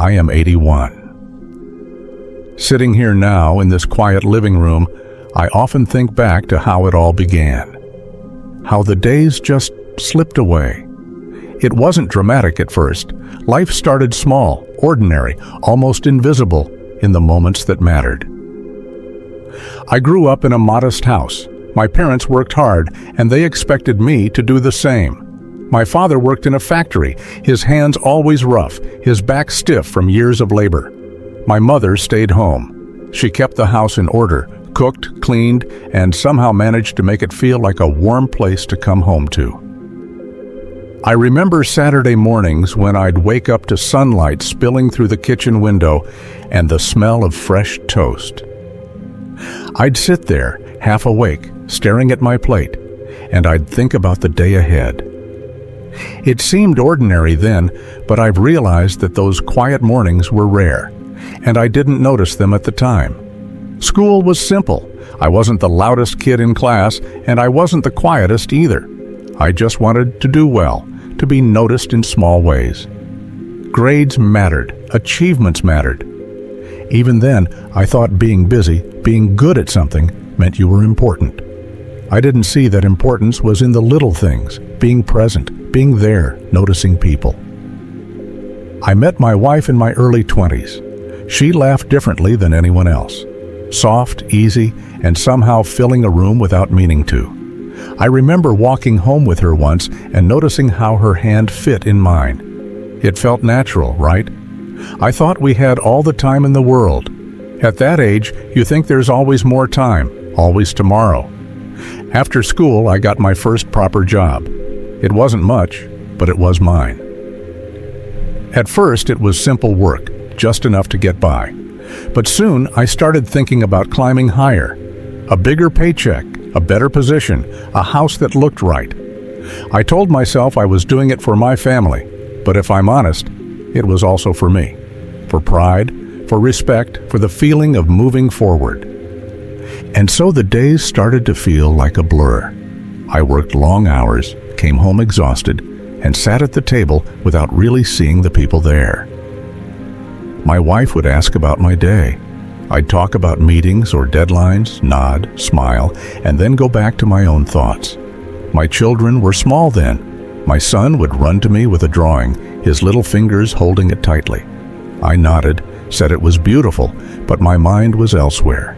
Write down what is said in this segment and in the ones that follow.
I am 81. Sitting here now in this quiet living room, I often think back to how it all began. How the days just slipped away. It wasn't dramatic at first. Life started small, ordinary, almost invisible in the moments that mattered. I grew up in a modest house. My parents worked hard, and they expected me to do the same. My father worked in a factory, his hands always rough, his back stiff from years of labor. My mother stayed home. She kept the house in order, cooked, cleaned, and somehow managed to make it feel like a warm place to come home to. I remember Saturday mornings when I'd wake up to sunlight spilling through the kitchen window and the smell of fresh toast. I'd sit there, half awake, staring at my plate, and I'd think about the day ahead. It seemed ordinary then, but I've realized that those quiet mornings were rare, and I didn't notice them at the time. School was simple. I wasn't the loudest kid in class, and I wasn't the quietest either. I just wanted to do well, to be noticed in small ways. Grades mattered, achievements mattered. Even then, I thought being busy, being good at something, meant you were important. I didn't see that importance was in the little things, being present, being there, noticing people. I met my wife in my early 20s. She laughed differently than anyone else. Soft, easy, and somehow filling a room without meaning to. I remember walking home with her once and noticing how her hand fit in mine. It felt natural, right? I thought we had all the time in the world. At that age, you think there's always more time, always tomorrow. After school, I got my first proper job. It wasn't much, but it was mine. At first, it was simple work, just enough to get by. But soon, I started thinking about climbing higher. A bigger paycheck, a better position, a house that looked right. I told myself I was doing it for my family, but if I'm honest, it was also for me. For pride, for respect, for the feeling of moving forward. And so the days started to feel like a blur. I worked long hours, came home exhausted, and sat at the table without really seeing the people there. My wife would ask about my day. I'd talk about meetings or deadlines, nod, smile, and then go back to my own thoughts. My children were small then. My son would run to me with a drawing, his little fingers holding it tightly. I nodded, said it was beautiful, but my mind was elsewhere.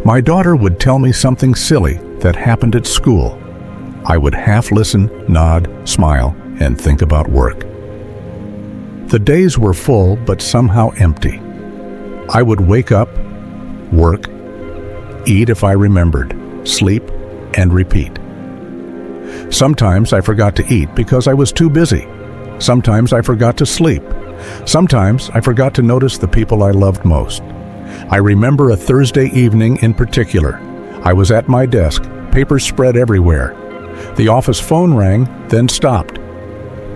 My daughter would tell me something silly that happened at school. I would half listen, nod, smile, and think about work. The days were full, but somehow empty. I would wake up, work, eat if I remembered, sleep, and repeat. Sometimes I forgot to eat because I was too busy. Sometimes I forgot to sleep. Sometimes I forgot to notice the people I loved most. I remember a Thursday evening in particular. I was at my desk, papers spread everywhere. The office phone rang, then stopped.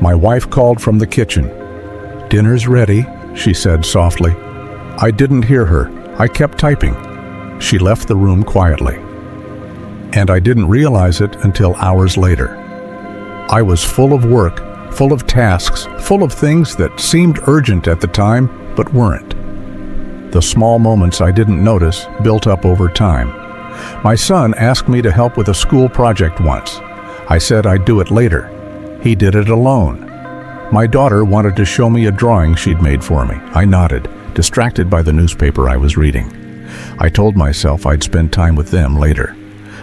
My wife called from the kitchen. "Dinner's ready," she said softly. I didn't hear her. I kept typing. She left the room quietly. And I didn't realize it until hours later. I was full of work, full of tasks, full of things that seemed urgent at the time, but weren't. The small moments I didn't notice built up over time. My son asked me to help with a school project once. I said I'd do it later. He did it alone. My daughter wanted to show me a drawing she'd made for me. I nodded, distracted by the newspaper I was reading. I told myself I'd spend time with them later.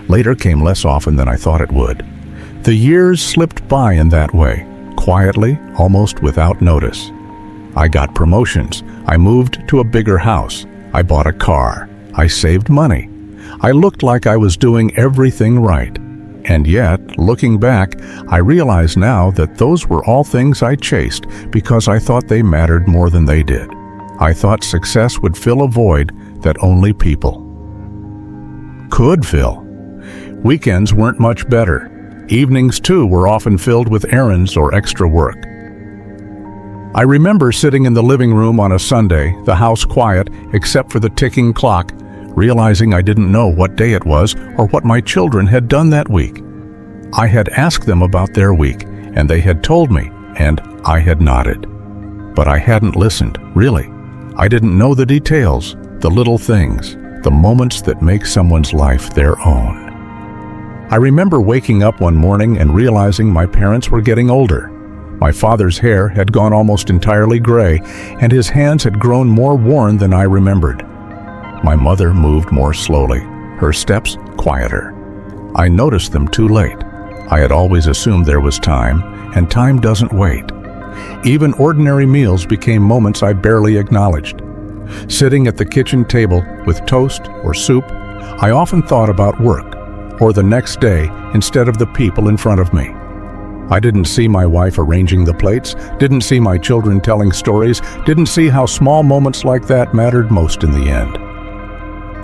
Later came less often than I thought it would. The years slipped by in that way, quietly, almost without notice. I got promotions. I moved to a bigger house. I bought a car. I saved money. I looked like I was doing everything right. And yet, looking back, I realize now that those were all things I chased because I thought they mattered more than they did. I thought success would fill a void that only people could fill. Weekends weren't much better. Evenings, too, were often filled with errands or extra work. I remember sitting in the living room on a Sunday, the house quiet except for the ticking clock, realizing I didn't know what day it was or what my children had done that week. I had asked them about their week, and they had told me, and I had nodded. But I hadn't listened, really. I didn't know the details, the little things, the moments that make someone's life their own. I remember waking up one morning and realizing my parents were getting older. My father's hair had gone almost entirely gray, and his hands had grown more worn than I remembered. My mother moved more slowly, her steps quieter. I noticed them too late. I had always assumed there was time, and time doesn't wait. Even ordinary meals became moments I barely acknowledged. Sitting at the kitchen table with toast or soup, I often thought about work or the next day instead of the people in front of me. I didn't see my wife arranging the plates, didn't see my children telling stories, didn't see how small moments like that mattered most in the end.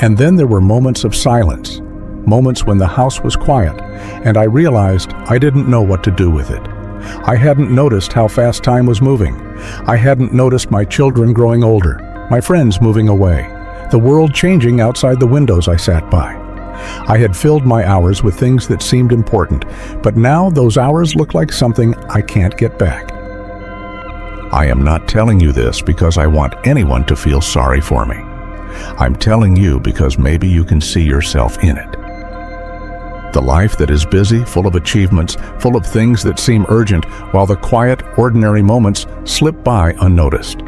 And then there were moments of silence, moments when the house was quiet, and I realized I didn't know what to do with it. I hadn't noticed how fast time was moving. I hadn't noticed my children growing older, my friends moving away, the world changing outside the windows I sat by. I had filled my hours with things that seemed important, but now those hours look like something I can't get back. I am not telling you this because I want anyone to feel sorry for me. I'm telling you because maybe you can see yourself in it. The life that is busy, full of achievements, full of things that seem urgent, while the quiet, ordinary moments slip by unnoticed.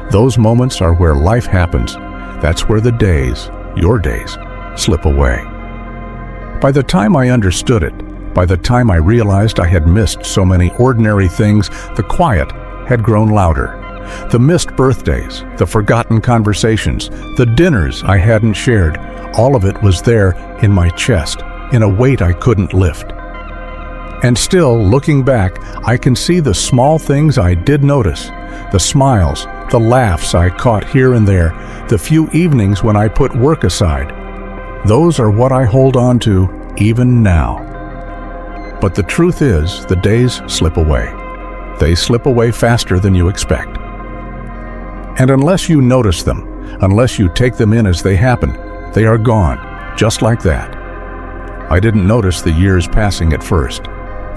Those moments are where life happens. That's where the days, your days, slip away. By the time I understood it, by the time I realized I had missed so many ordinary things, the quiet had grown louder. The missed birthdays, the forgotten conversations, the dinners I hadn't shared, all of it was there in my chest, in a weight I couldn't lift. And still, looking back, I can see the small things I did notice, the smiles, the laughs I caught here and there, the few evenings when I put work aside. Those are what I hold on to even now. But the truth is, the days slip away. They slip away faster than you expect. And unless you notice them, unless you take them in as they happen, they are gone, just like that. I didn't notice the years passing at first.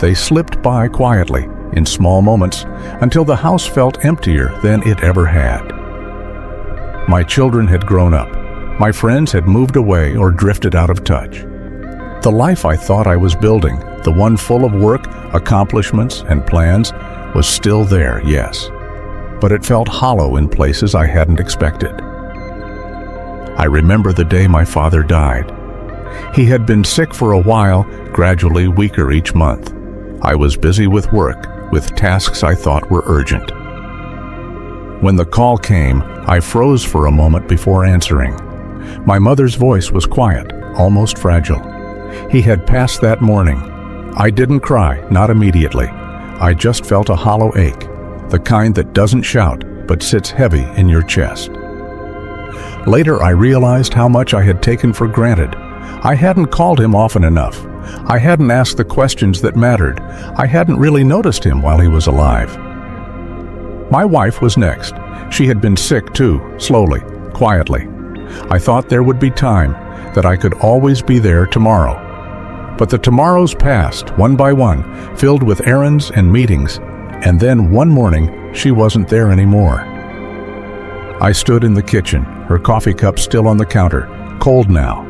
They slipped by quietly, in small moments, until the house felt emptier than it ever had. My children had grown up. My friends had moved away or drifted out of touch. The life I thought I was building, the one full of work, accomplishments, and plans, was still there, yes. But it felt hollow in places I hadn't expected. I remember the day my father died. He had been sick for a while, gradually weaker each month. I was busy with work, with tasks I thought were urgent. When the call came, I froze for a moment before answering. My mother's voice was quiet, almost fragile. He had passed that morning. I didn't cry, not immediately. I just felt a hollow ache, the kind that doesn't shout, but sits heavy in your chest. Later, I realized how much I had taken for granted. I hadn't called him often enough. I hadn't asked the questions that mattered. I hadn't really noticed him while he was alive. My wife was next. She had been sick too, slowly, quietly. I thought there would be time, that I could always be there tomorrow. But the tomorrows passed, one by one, filled with errands and meetings, and then one morning, she wasn't there anymore. I stood in the kitchen, her coffee cup still on the counter, cold now.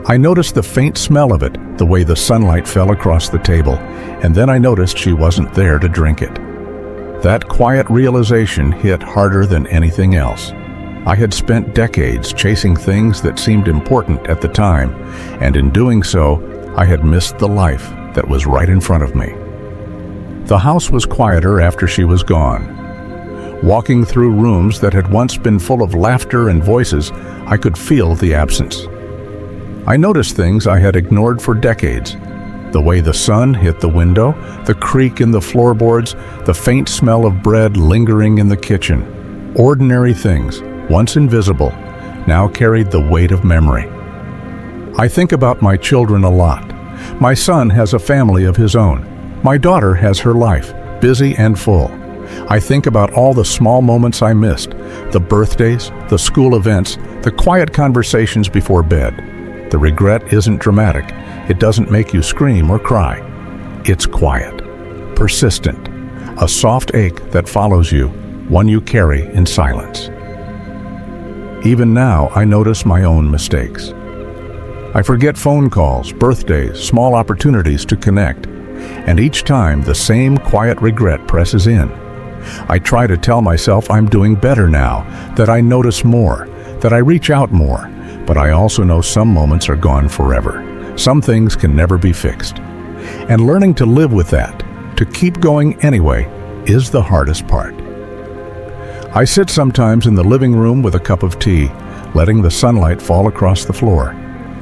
I noticed the faint smell of it, the way the sunlight fell across the table, and then I noticed she wasn't there to drink it. That quiet realization hit harder than anything else. I had spent decades chasing things that seemed important at the time, and in doing so, I had missed the life that was right in front of me. The house was quieter after she was gone. Walking through rooms that had once been full of laughter and voices, I could feel the absence. I noticed things I had ignored for decades. The way the sun hit the window, the creak in the floorboards, the faint smell of bread lingering in the kitchen. Ordinary things, once invisible, now carried the weight of memory. I think about my children a lot. My son has a family of his own. My daughter has her life, busy and full. I think about all the small moments I missed, the birthdays, the school events, the quiet conversations before bed. The regret isn't dramatic. It doesn't make you scream or cry. It's quiet, persistent, a soft ache that follows you one you carry in silence. Even now, I notice my own mistakes. I forget phone calls, birthdays, small opportunities to connect, and each time the same quiet regret presses in. I try to tell myself I'm doing better now, that I notice more, that I reach out more, but I also know some moments are gone forever. Some things can never be fixed. And learning to live with that, to keep going anyway, is the hardest part. I sit sometimes in the living room with a cup of tea, letting the sunlight fall across the floor.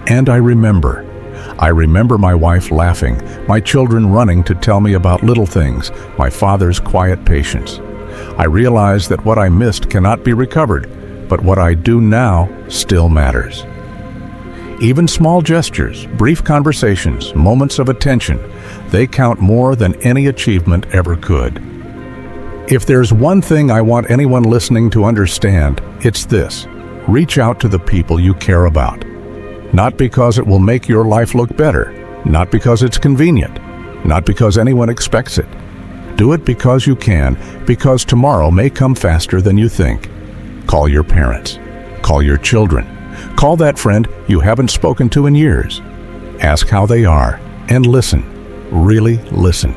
And I remember my wife laughing, my children running to tell me about little things, my father's quiet patience. I realize that what I missed cannot be recovered, but what I do now still matters. Even small gestures, brief conversations, moments of attention, they count more than any achievement ever could. If there's one thing I want anyone listening to understand, it's this: reach out to the people you care about. Not because it will make your life look better, not because it's convenient, not because anyone expects it. Do it because you can, because tomorrow may come faster than you think. Call your parents. Call your children. Call that friend you haven't spoken to in years. Ask how they are, and listen. Really listen.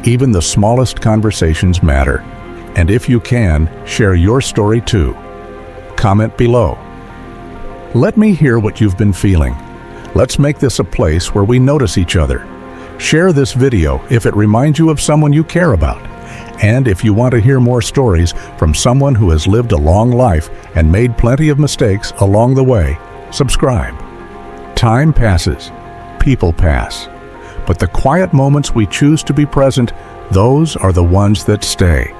Even the smallest conversations matter. And if you can, share your story too. Comment below. Let me hear what you've been feeling. Let's make this a place where we notice each other. Share this video if it reminds you of someone you care about. And if you want to hear more stories from someone who has lived a long life and made plenty of mistakes along the way, subscribe. Time passes, people pass, but the quiet moments we choose to be present, those are the ones that stay.